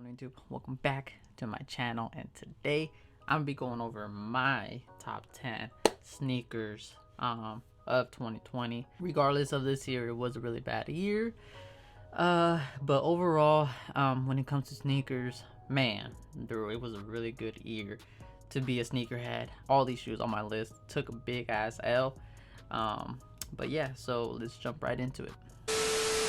on YouTube? Welcome back to my channel, and today I'm gonna be going over my top 10 sneakers of 2020. Regardless of this year, it was a really bad year, but overall, when it comes to sneakers, man, it was a really good year to be a sneakerhead. All these shoes on my list took a big ass L, but yeah, so let's jump right into it.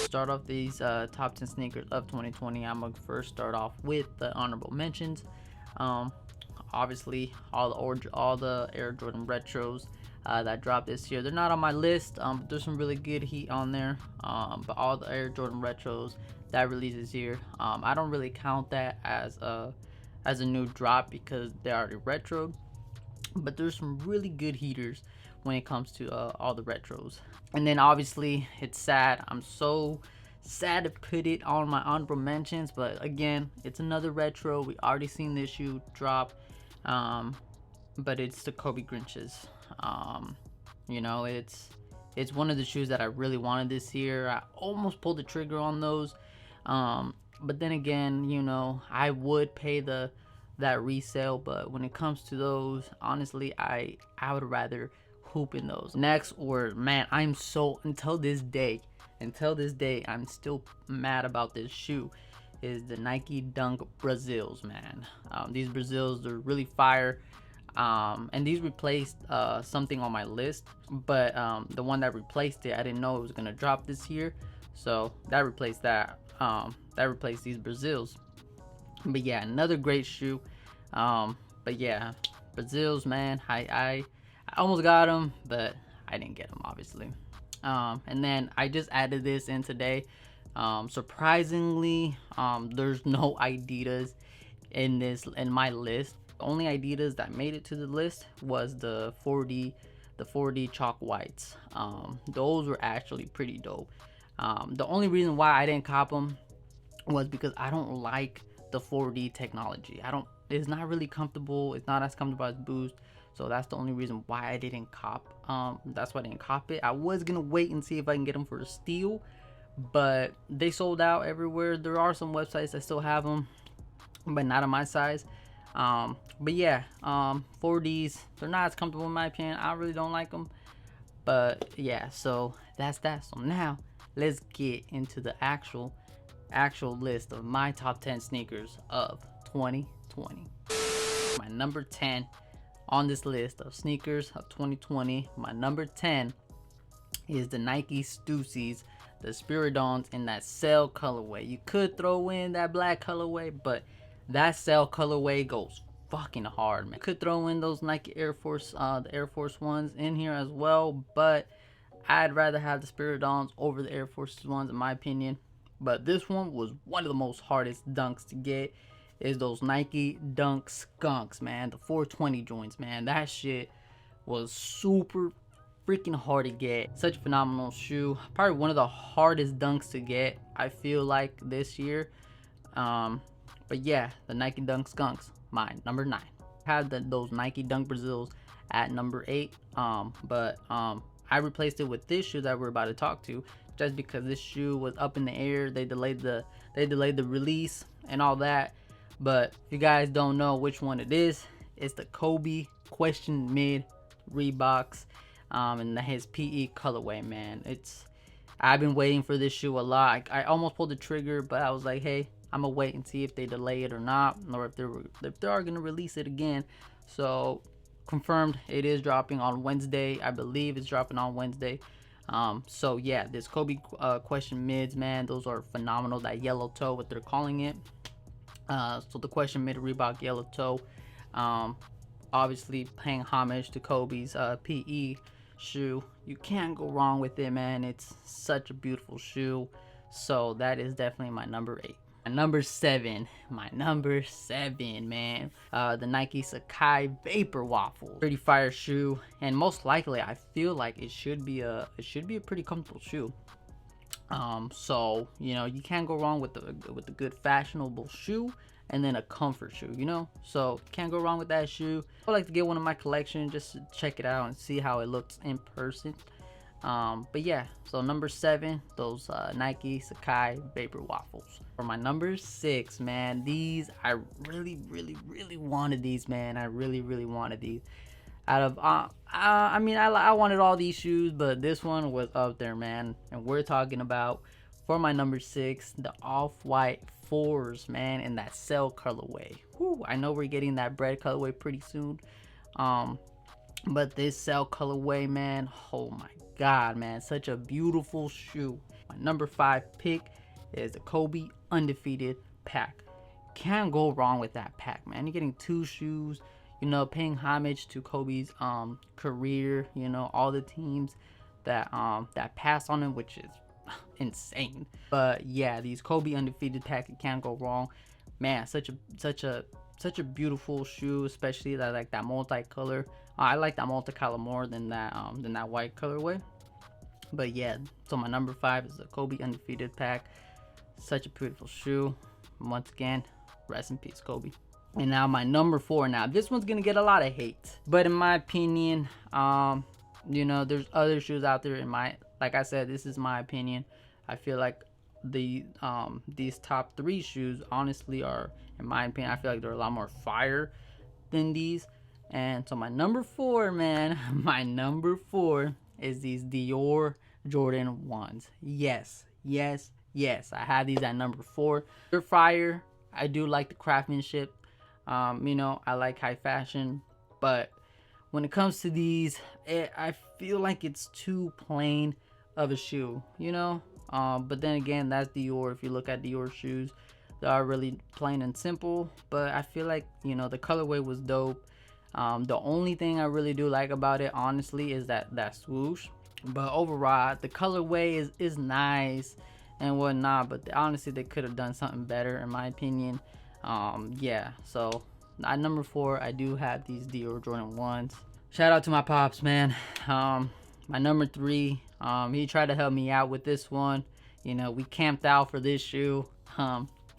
Start off these top 10 sneakers of 2020. I'm gonna first start off with the honorable mentions. Obviously all the Air Jordan retros that dropped this year, they're not on my list. There's some really good heat on there, but all the Air Jordan retros that released this year, I don't really count that as a new drop because they're already retro, but there's some really good heaters when it comes to all the retros. And then obviously it's sad, I'm so sad to put it on my honorable mentions, but again, it's another retro. We already seen this shoe drop, but it's the Kobe Grinches. You know, it's one of the shoes that I really wanted this year. I almost pulled the trigger on those, but then again, you know, I would pay that resale, but when it comes to those, honestly, I would rather hoop in those. Next word, man, I'm so until this day I'm still mad about this shoe, is the Nike Dunk Brazils, man. These Brazils, they're really fire, and these replaced something on my list, but the one that replaced it, I didn't know it was gonna drop this year, so that replaced that. That replaced these Brazils. But yeah, another great shoe. But yeah, Brazils, man, I almost got them, but I didn't get them, obviously. And then I just added this in today. Surprisingly, there's no Adidas in my list. The only Adidas that made it to the list was the 4D chalk whites. Those were actually pretty dope. The only reason why I didn't cop them was because I don't like the 4D technology. It's not really comfortable. It's not as comfortable as Boost. So that's the only reason why I didn't cop. That's why I didn't cop it. I was gonna wait and see if I can get them for a steal, but they sold out everywhere. There are some websites that still have them, but not on my size. But yeah, 4Ds, they're not as comfortable in my opinion. I really don't like them. But yeah, so that's that. So now let's get into the actual list of my top 10 sneakers of 2020. My number 10 on this list of sneakers of 2020, my number 10 is the Nike Stussies, the Spiridons in that cell colorway. You could throw in that black colorway, but that cell colorway goes fucking hard, man. Could throw in those Nike Air Force, the Air Force Ones in here as well, but I'd rather have the Spiridons over the Air Force Ones in my opinion. But this one was one of the most hardest dunks to get, is those Nike Dunk Skunks, man. The 420 joints, man. That shit was super freaking hard to get. Such a phenomenal shoe. Probably one of the hardest dunks to get, I feel like, this year. But yeah, the Nike Dunk Skunks, my number 9. Had those Nike Dunk Brazils at number 8. But I replaced it with this shoe that we're about to talk to, just because this shoe was up in the air. They delayed the release and all that. But if you guys don't know which one it is, it's the Kobe Question Mid Reeboks, and his PE colorway, man. I've been waiting for this shoe a lot. I almost pulled the trigger, but I was like, hey, I'm gonna wait and see if they delay it or not, or if they are gonna release it again. So confirmed, it is dropping on Wednesday. I believe it's dropping on Wednesday. So yeah, this Kobe Question Mids, man, those are phenomenal. That yellow toe, what they're calling it. So the Question Mid Reebok yellow toe, obviously paying homage to Kobe's PE shoe. You can't go wrong with it, man. It's such a beautiful shoe. So that is definitely my number 8. My number 7, man. The Nike Sakai Vapor Waffle, pretty fire shoe, and most likely I feel like it should be a pretty comfortable shoe. So you know, you can't go wrong with the good fashionable shoe and then a comfort shoe, you know. So can't go wrong with that shoe. I like to get one in my collection just to check it out and see how it looks in person. But yeah, so number 7, those Nike Sakai Vapor Waffles. For my number 6, man, these I really wanted these, man. I really wanted these. Out of I mean, I wanted all these shoes, but this one was up there, man. And we're talking about, for my number 6, the off-white 4s, man, in that cell colorway. Whew, I know we're getting that bread colorway pretty soon. But this cell colorway, man, oh my god, man, such a beautiful shoe. My number 5 pick is the Kobe Undefeated pack. Can't go wrong with that pack, man. You're getting 2 shoes, you know, paying homage to Kobe's career, you know, all the teams that passed on him, which is insane. But yeah, these Kobe Undefeated pack, you can't go wrong, man. Such a beautiful shoe, especially that, like, that multicolor. I like that multicolor more than that white colorway. But yeah, so my number 5 is the Kobe Undefeated pack. Such a beautiful shoe. Once again, rest in peace, Kobe. And now my number 4. Now this one's gonna get a lot of hate, but in my opinion, you know, there's other shoes out there. Like I said, this is my opinion. I feel like these top 3 shoes honestly are, in my opinion, I feel like they're a lot more fire than these. And so my number 4, man, my number 4 is these Dior Jordan 1s. Yes, I have these at number 4. They're fire. I do like the craftsmanship. You know, I like high fashion, but when it comes to these, I feel like it's too plain of a shoe, you know. But then again, that's Dior. If you look at Dior shoes, they are really plain and simple, but I feel like, you know, the colorway was dope. The only thing I really do like about it, honestly, is that swoosh. But overall, the colorway is nice and whatnot, but honestly, they could have done something better, in my opinion. Yeah, so at number 4, I do have these Dior Jordan 1s. Shout out to my pops, man. My number 3, he tried to help me out with this one. You know, we camped out for this shoe.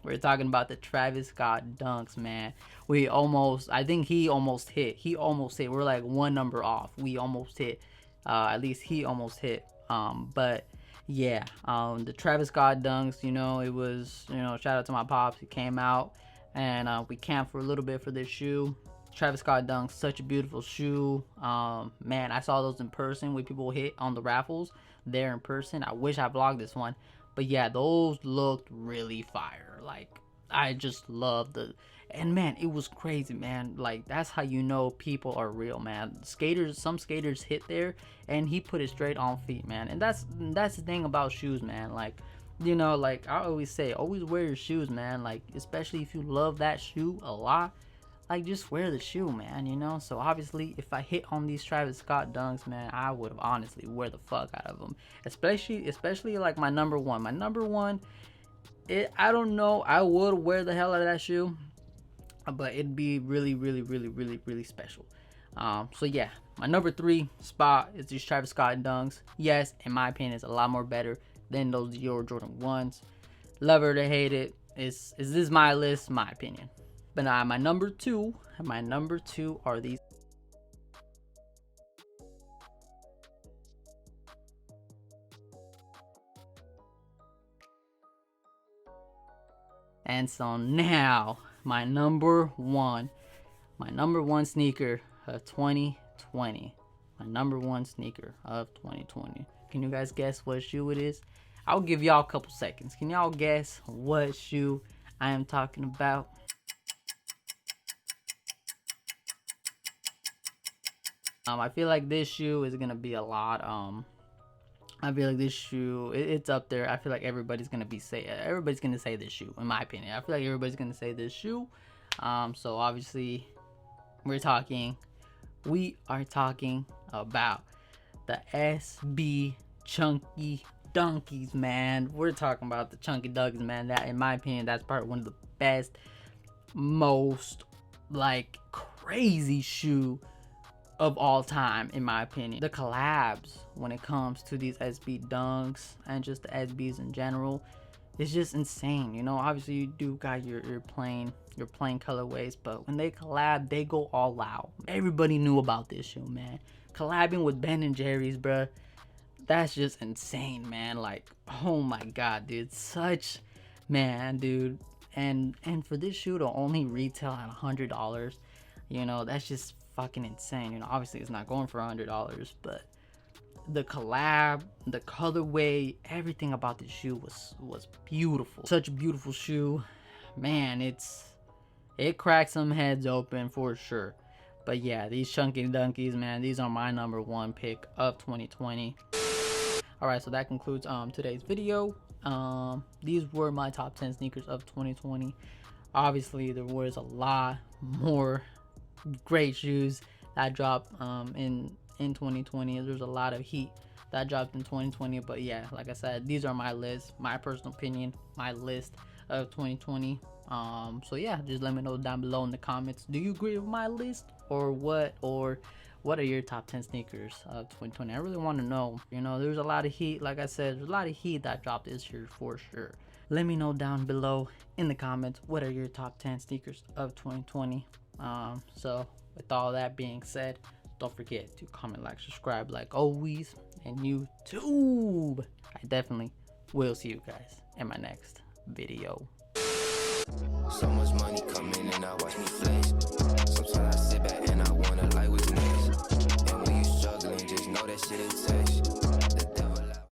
We're talking about the Travis Scott Dunks, man. I think he almost hit. We're like 1 number off. We almost hit. At least he almost hit. But yeah, the Travis Scott Dunks, you know, it was, you know, shout out to my pops. He came out and we camped for a little bit for this shoe. Travis Scott Dunks, such a beautiful shoe. Man, I saw those in person when people hit on the raffles there in person. I wish I vlogged this one. But yeah, those looked really fire. Like, I just love and man, it was crazy, man. Like, that's how you know people are real, man. Some skaters hit there and he put it straight on feet, man. And that's the thing about shoes, man. Like, you know, like I always say, always wear your shoes, man. Like, especially if you love that shoe a lot, like, just wear the shoe, man, you know. So obviously, if I hit on these Travis Scott Dunks, man, I would have honestly wear the fuck out of them. Especially like my number 1. My number 1, I don't know, I would wear the hell out of that shoe, but it'd be really special. So yeah, my number 3 spot is these Travis Scott Dunks. Yes, in my opinion, it's a lot more better than those Dior Jordan 1s. Love it or hate it, is this my list? My opinion. But now my number 2 are these. And so now my number 1 sneaker of 2020. My number 1 sneaker of 2020. Can you guys guess what shoe it is? I'll give y'all a couple seconds. Can y'all guess what shoe I am talking about? I feel like this shoe is gonna be a lot. I feel like this shoe, it's up there. I feel like everybody's gonna say this shoe, in my opinion. I feel like everybody's gonna say this shoe. So obviously, we are talking about the SB Chunky Dunkies, man. We're talking about the Chunky Dunkies, man. That, in my opinion, that's probably one of the best, most like crazy shoe of all time, in my opinion. The collabs when it comes to these SB Dunks and just the SBs in general, it's just insane. You know, obviously you do got your plain colorways, but when they collab, they go all out. Everybody knew about this shoe, man. Collabing with Ben and Jerry's, bruh. That's just insane, man. Like, oh my god, dude, such, man, dude. And for this shoe to only retail at $100, you know, that's just fucking insane. You know, obviously it's not going for $100, but the collab, the colorway, everything about the shoe was beautiful. Such a beautiful shoe, man. It cracked some heads open for sure. But yeah, these chunky dunkies, man, these are my #1 pick of 2020. All right, so that concludes today's video. These were my top 10 sneakers of 2020. Obviously there was a lot more great shoes that dropped in 2020. There's a lot of heat that dropped in 2020, but yeah, like I said, these are my list, my personal opinion, my list of 2020. So yeah, just let me know down below in the comments, do you agree with my list, or what are your top 10 sneakers of 2020? I really want to know. You know, there's a lot of heat, like I said, there's a lot of heat that dropped this year for sure. Let me know down below in the comments, what are your top 10 sneakers of 2020? So with all that being said, don't forget to comment, like, subscribe like always, and YouTube. I definitely will see you guys in my next video. So much money coming and I watch me flash. Sometimes I